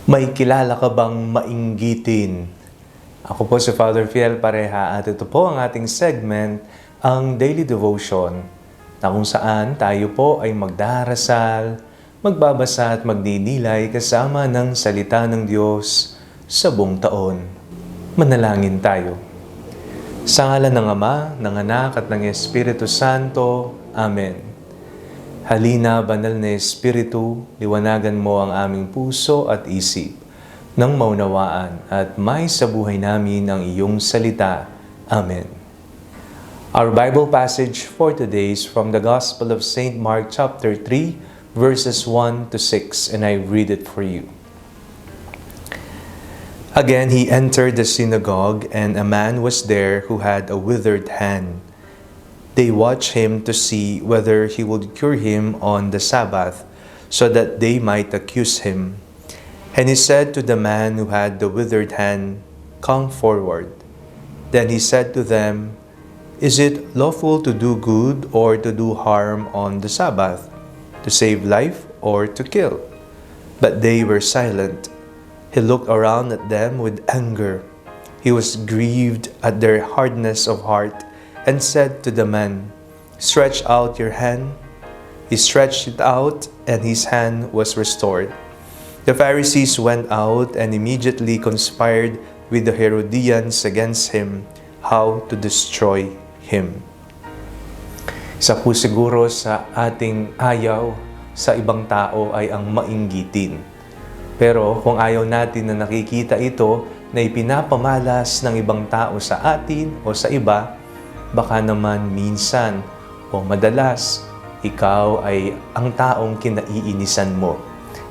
May kilala ka bang mainggitin? Ako po si Father Fiel Pareha at ito po ang ating segment, ang Daily Devotion, na kung saan tayo po ay magdarasal, magbabasa at magdinilay kasama ng salita ng Diyos sa buong taon. Manalangin tayo. Sa ngalan ng Ama, ng Anak at ng Espiritu Santo. Amen. Halina, Banal na Espiritu, liwanagan mo ang aming puso at isip nang maunawaan at may sa buhay namin ang iyong salita. Amen. Our Bible passage for today is from the Gospel of St. Mark chapter 3, verses 1 to 6, and I read it for you. Again, he entered the synagogue, and a man was there who had a withered hand. They watched him to see whether he would cure him on the Sabbath, so that they might accuse him. And he said to the man who had the withered hand, "Come forward." Then he said to them, "Is it lawful to do good or to do harm on the Sabbath, to save life or to kill?" But they were silent. He looked around at them with anger. He was grieved at their hardness of heart, and said to the man, "Stretch out your hand." He stretched it out, and his hand was restored. The Pharisees went out and immediately conspired with the Herodians against him, how to destroy him. Isa po siguro sa ating ayaw sa ibang tao ay ang mainggitin. Pero kung ayaw natin na nakikita ito na ipinapamalas ng ibang tao sa atin o sa iba, baka naman minsan o madalas, ikaw ay ang taong kinaiinisan mo.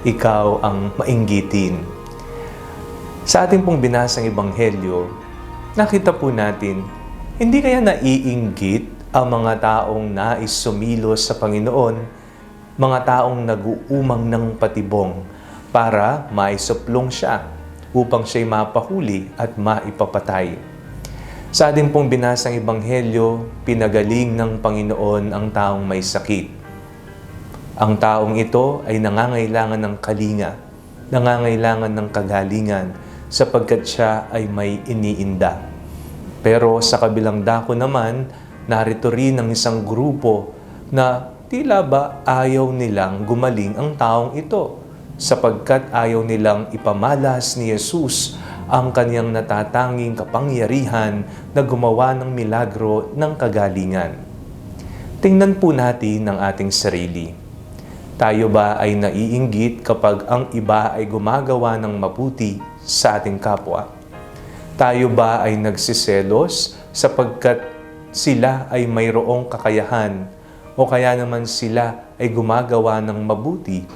Ikaw ang mainggitin. Sa ating pong binasang ebanghelyo, nakita po natin, hindi kaya naiinggit ang mga taong nais sumilos sa Panginoon, mga taong nag-uumang ng patibong para maisuplong siya upang siya'y mapahuli at maipapatay. Sa ating pong binasang ebanghelyo, pinagaling ng Panginoon ang taong may sakit. Ang taong ito ay nangangailangan ng kalinga, nangangailangan ng kagalingan, sapagkat siya ay may iniinda. Pero sa kabilang dako naman, narito rin ang isang grupo na tila ba ayaw nilang gumaling ang taong ito, sapagkat ayaw nilang ipamalas ni Jesus ang kaniyang natatanging kapangyarihan na gumawa ng milagro ng kagalingan. Tingnan po natin ang ating sarili. Tayo ba ay naiinggit kapag ang iba ay gumagawa ng mabuti sa ating kapwa? Tayo ba ay nagsiselos sapagkat sila ay mayroong kakayahan o kaya naman sila ay gumagawa ng mabuti?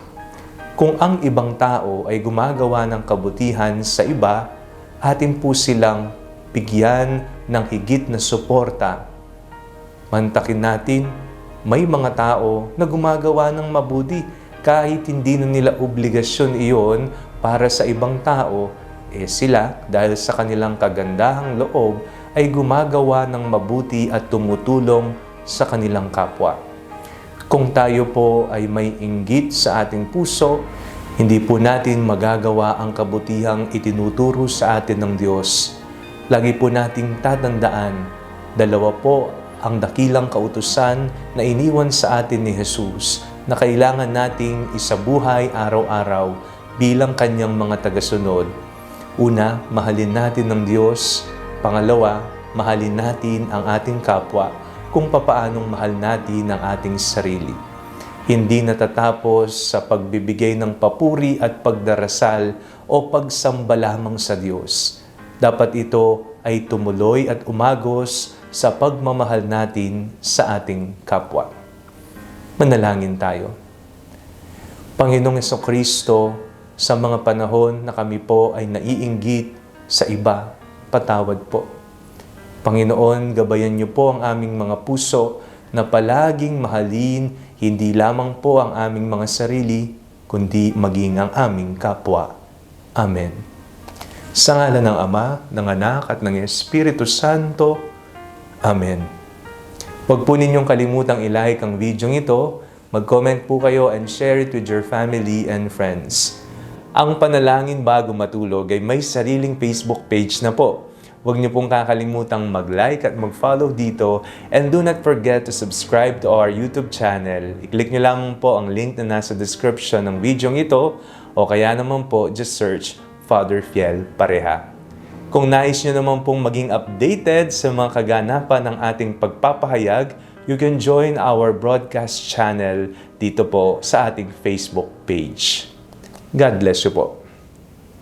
Kung ang ibang tao ay gumagawa ng kabutihan sa iba, atin po silang bigyan ng higit na suporta. Mantakin natin, may mga tao na gumagawa ng mabuti kahit hindi na nila obligasyon iyon para sa ibang tao, sila dahil sa kanilang kagandahang loob ay gumagawa ng mabuti at tumutulong sa kanilang kapwa. Kung tayo po ay may inggit sa ating puso, hindi po natin magagawa ang kabutihang itinuturo sa atin ng Diyos. Lagi po nating tatandaan, dalawa po ang dakilang kautusan na iniwan sa atin ni Jesus na kailangan nating isabuhay araw-araw bilang kanyang mga tagasunod. Una, mahalin natin ng Diyos. Pangalawa, mahalin natin ang ating kapwa kung papaanong mahal natin ang ating sarili. Hindi natatapos sa pagbibigay ng papuri at pagdarasal o pagsamba lamang sa Diyos. Dapat ito ay tumuloy at umagos sa pagmamahal natin sa ating kapwa. Manalangin tayo. Panginoong Jesucristo, sa mga panahon na kami po ay naiinggit sa iba, patawad po. Panginoon, gabayan niyo po ang aming mga puso na palaging mahalin hindi lamang po ang aming mga sarili, kundi maging ang aming kapwa. Amen. Sa ngalan ng Ama, ng Anak at ng Espiritu Santo. Amen. Huwag po ninyong kalimutang i-like ang video ito, mag-comment po kayo and share it with your family and friends. Ang Panalangin Bago Matulog ay may sariling Facebook page na po. Huwag niyo pong kakalimutang mag-like at mag-follow dito, and do not forget to subscribe to our YouTube channel. I-click niyo lang po ang link na nasa description ng video ito, o kaya naman po just search Father Fiel Pareha. Kung nais niyo naman pong maging updated sa mga kaganapan ng ating pagpapahayag, you can join our broadcast channel dito po sa ating Facebook page. God bless you po.